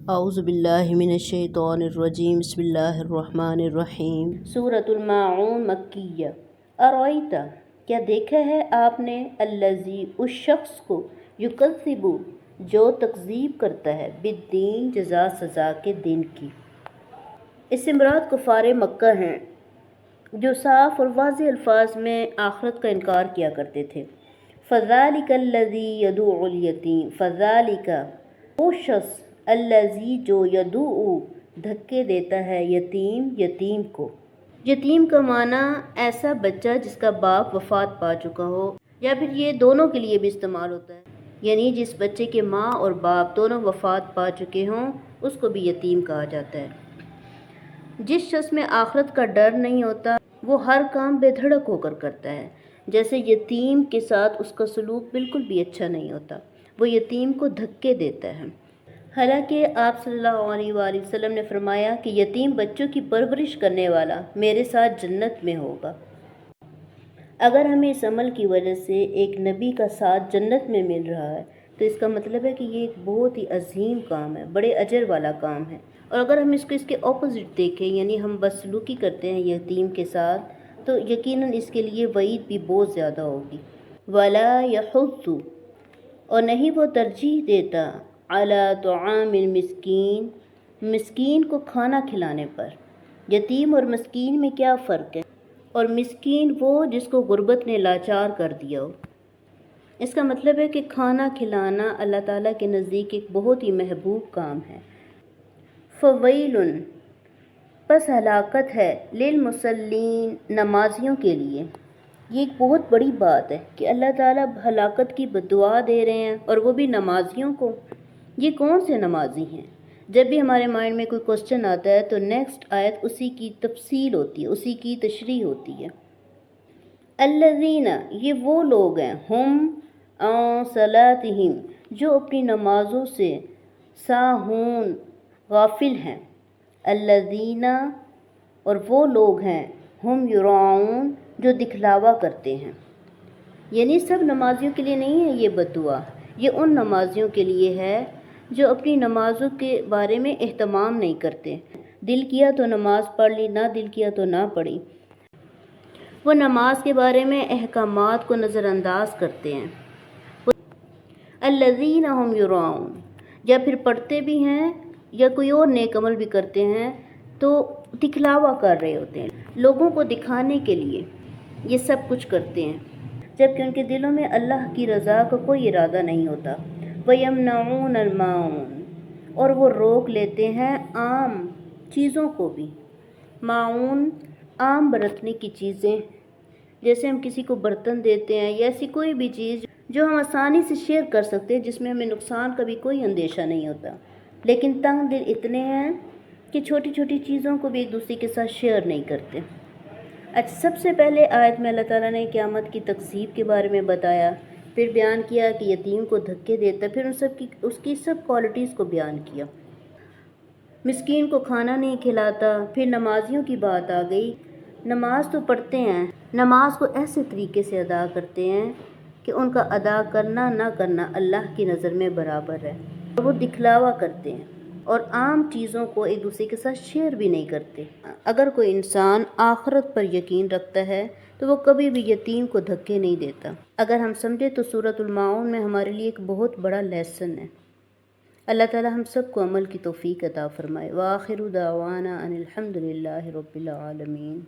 اعوذ باللہ من الشیطان الرجیم بسم اللہ الرحمن الرحیم۔ سورۃ الماعون مکیہ۔ ارأیت، کیا دیکھا ہے آپ نے، الذی، اس شخص کو، یکذب، جو تکذیب کرتا ہے، بالدین، جزا سزا کے دن کی۔ اس سے مراد کفار مکہ ہیں جو صاف اور واضح الفاظ میں آخرت کا انکار کیا کرتے تھے۔ فذالک الذی یدعو الیتیم، فذالک، وہ شخص، الذی، جو، یدعو، دھکے دیتا ہے، یتیم کو۔ یتیم کا معنی ایسا بچہ جس کا باپ وفات پا چکا ہو، یا پھر یہ دونوں کے لیے بھی استعمال ہوتا ہے، یعنی جس بچے کے ماں اور باپ دونوں وفات پا چکے ہوں اس کو بھی یتیم کہا جاتا ہے۔ جس شخص میں آخرت کا ڈر نہیں ہوتا وہ ہر کام بے دھڑک ہو کر کرتا ہے، جیسے یتیم کے ساتھ اس کا سلوک بالکل بھی اچھا نہیں ہوتا، وہ یتیم کو دھکے دیتا ہے۔ حالانکہ آپ صلی اللہ علیہ وآلہ وسلم نے فرمایا کہ یتیم بچوں کی پرورش کرنے والا میرے ساتھ جنت میں ہوگا۔ اگر ہمیں اس عمل کی وجہ سے ایک نبی کا ساتھ جنت میں مل رہا ہے تو اس کا مطلب ہے کہ یہ ایک بہت ہی عظیم کام ہے، بڑے اجر والا کام ہے۔ اور اگر ہم اس کے اپوزٹ دیکھیں، یعنی ہم بدسلوکی کرتے ہیں یتیم کے ساتھ، تو یقیناً اس کے لیے وعید بھی بہت زیادہ ہوگی۔ وَلَا يَحُضُّ، اور نہیں وہ ترجیح دیتا، عَلَىٰ طَعَامِ الْمِسْكِينِ، مسکین کو کھانا کھلانے پر۔ یتیم اور مسکین میں کیا فرق ہے؟ اور مسکین وہ جس کو غربت نے لاچار کر دیا ہو۔ اس کا مطلب ہے کہ کھانا کھلانا اللہ تعالیٰ کے نزدیک ایک بہت ہی محبوب کام ہے۔ فَوَيْلٌ، پس ہلاکت ہے، للمصلین، نمازیوں کے لیے۔ یہ ایک بہت بڑی بات ہے کہ اللہ تعالیٰ ہلاکت کی بددعا دے رہے ہیں، اور وہ بھی نمازیوں کو۔ یہ کون سے نمازی ہیں؟ جب بھی ہمارے مائنڈ میں کوئی کوسچن آتا ہے تو نیکسٹ آیت اسی کی تفصیل ہوتی ہے، اسی کی تشریح ہوتی ہے۔ الذین، یہ وہ لوگ ہیں، ہم عن صلاتہم، جو اپنی نمازوں سے، ساہون، غافل ہیں۔ الذین، اور وہ لوگ ہیں، ہم یراؤن، جو دکھلاوا کرتے ہیں۔ یعنی سب نمازیوں کے لیے نہیں ہے یہ بددعا، یہ ان نمازیوں کے لیے ہے جو اپنی نمازوں کے بارے میں اہتمام نہیں کرتے۔ دل کیا تو نماز پڑھ لی، نہ دل کیا تو نہ پڑھی۔ وہ نماز کے بارے میں احکامات کو نظر انداز کرتے ہیں۔ الذین ہم یراؤن، یا پھر پڑھتے بھی ہیں یا کوئی اور نیک عمل بھی کرتے ہیں تو دکھلاوا کر رہے ہوتے ہیں، لوگوں کو دکھانے کے لیے یہ سب کچھ کرتے ہیں، جبکہ ان کے دلوں میں اللہ کی رضا کا کوئی ارادہ نہیں ہوتا۔ وَيَمْنَعُونَ الْمَاعُونَ، اور وہ روک لیتے ہیں عام چیزوں کو بھی۔ معون، عام برتنے کی چیزیں، جیسے ہم کسی کو برتن دیتے ہیں یا ایسی کوئی بھی چیز جو ہم آسانی سے شیئر کر سکتے ہیں، جس میں ہمیں نقصان کا بھی کوئی اندیشہ نہیں ہوتا، لیکن تنگ دل اتنے ہیں کہ چھوٹی چھوٹی چیزوں کو بھی ایک دوسرے کے ساتھ شیئر نہیں کرتے۔ اچھا، سب سے پہلے آیت میں اللہ تعالیٰ نے قیامت کی تکذیب کے بارے میں بتایا، پھر بیان کیا کہ یتیم کو دھکے دیتا، پھر اس کی سب کوالٹیز کو بیان کیا۔ مسکین کو کھانا نہیں کھلاتا، پھر نمازیوں کی بات آ گئی۔ نماز تو پڑھتے ہیں، نماز کو ایسے طریقے سے ادا کرتے ہیں کہ ان کا ادا کرنا نہ کرنا اللہ کی نظر میں برابر ہے، اور وہ دکھلاوا کرتے ہیں اور عام چیزوں کو ایک دوسرے کے ساتھ شیئر بھی نہیں کرتے۔ اگر کوئی انسان آخرت پر یقین رکھتا ہے تو وہ کبھی بھی یتیم کو دھکے نہیں دیتا۔ اگر ہم سمجھے تو سورۃ الماعون میں ہمارے لیے ایک بہت بڑا لیسن ہے۔ اللہ تعالی ہم سب کو عمل کی توفیق عطا فرمائے۔ وآخر دعوانا ان الحمد للہ رب العالمین۔